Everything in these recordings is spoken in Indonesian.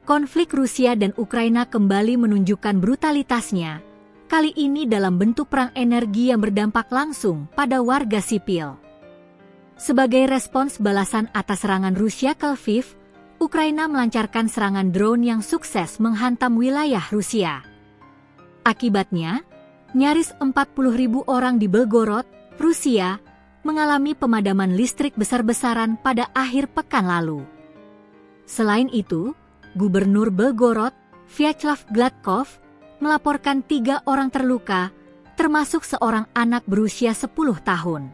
Konflik Rusia dan Ukraina kembali menunjukkan brutalitasnya, kali ini dalam bentuk perang energi yang berdampak langsung pada warga sipil. Sebagai respons balasan atas serangan Rusia ke Lviv, Ukraina melancarkan serangan drone yang sukses menghantam wilayah Rusia. Akibatnya, nyaris 40.000 orang di Belgorod, Rusia, mengalami pemadaman listrik besar-besaran pada akhir pekan lalu. Selain itu, Gubernur Belgorod, Vyacheslav Gladkov, melaporkan 3 orang terluka, termasuk seorang anak berusia 10 tahun.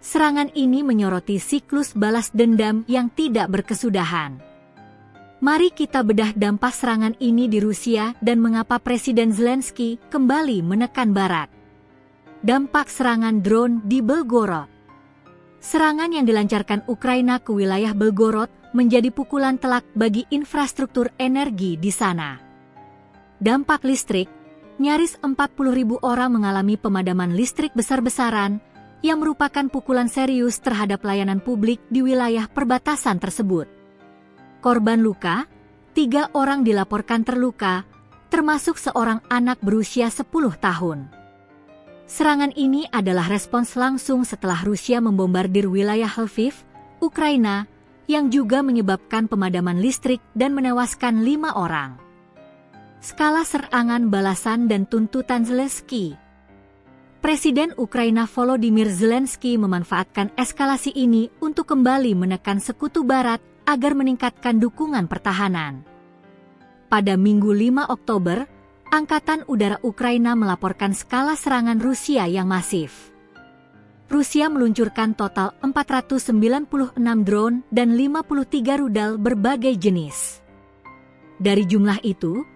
Serangan ini menyoroti siklus balas dendam yang tidak berkesudahan. Mari kita bedah dampak serangan ini di Rusia dan mengapa Presiden Zelensky kembali menekan Barat. Dampak serangan drone di Belgorod. Serangan yang dilancarkan Ukraina ke wilayah Belgorod menjadi pukulan telak bagi infrastruktur energi di sana. Dampak listrik, nyaris 40.000 orang mengalami pemadaman listrik besar-besaran yang merupakan pukulan serius terhadap layanan publik di wilayah perbatasan tersebut. Korban luka, 3 orang dilaporkan terluka, termasuk seorang anak berusia 10 tahun. Serangan ini adalah respons langsung setelah Rusia membombardir wilayah Lviv, Ukraina, yang juga menyebabkan pemadaman listrik dan menewaskan 5 orang. Skala serangan balasan dan tuntutan Zelensky. Presiden Ukraina Volodymyr Zelensky memanfaatkan eskalasi ini untuk kembali menekan sekutu Barat agar meningkatkan dukungan pertahanan. Pada Minggu 5 Oktober, Angkatan Udara Ukraina melaporkan skala serangan Rusia yang masif. Rusia meluncurkan total 496 drone dan 53 rudal berbagai jenis. Dari jumlah itu,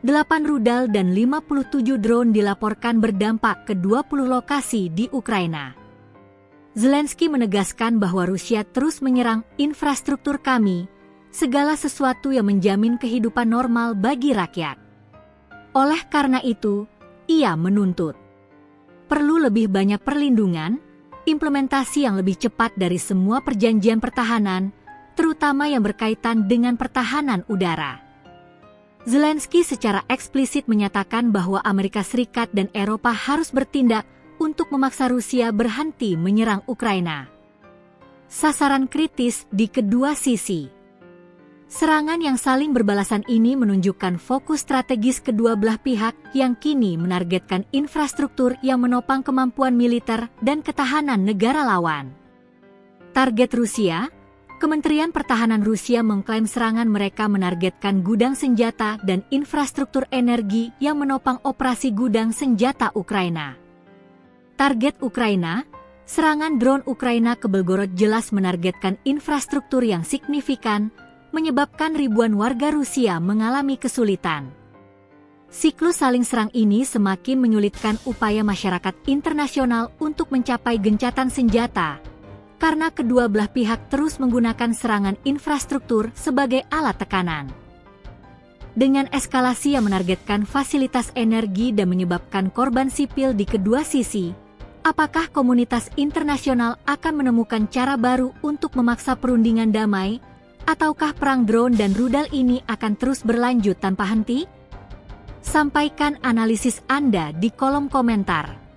8 rudal dan 57 drone dilaporkan berdampak ke 20 lokasi di Ukraina. Zelensky menegaskan bahwa Rusia terus menyerang infrastruktur kami, segala sesuatu yang menjamin kehidupan normal bagi rakyat. Oleh karena itu, ia menuntut perlu lebih banyak perlindungan, implementasi yang lebih cepat dari semua perjanjian pertahanan, terutama yang berkaitan dengan pertahanan udara. Zelensky secara eksplisit menyatakan bahwa Amerika Serikat dan Eropa harus bertindak untuk memaksa Rusia berhenti menyerang Ukraina. Sasaran kritis di kedua sisi. Serangan yang saling berbalasan ini menunjukkan fokus strategis kedua belah pihak yang kini menargetkan infrastruktur yang menopang kemampuan militer dan ketahanan negara lawan. Target Rusia, Kementerian Pertahanan Rusia mengklaim serangan mereka menargetkan gudang senjata dan infrastruktur energi yang menopang operasi gudang senjata Ukraina. Target Ukraina, serangan drone Ukraina ke Belgorod jelas menargetkan infrastruktur yang signifikan, menyebabkan ribuan warga Rusia mengalami kesulitan. Siklus saling serang ini semakin menyulitkan upaya masyarakat internasional untuk mencapai gencatan senjata, karena kedua belah pihak terus menggunakan serangan infrastruktur sebagai alat tekanan. Dengan eskalasi yang menargetkan fasilitas energi dan menyebabkan korban sipil di kedua sisi, apakah komunitas internasional akan menemukan cara baru untuk memaksa perundingan damai, ataukah perang drone dan rudal ini akan terus berlanjut tanpa henti? Sampaikan analisis Anda di kolom komentar.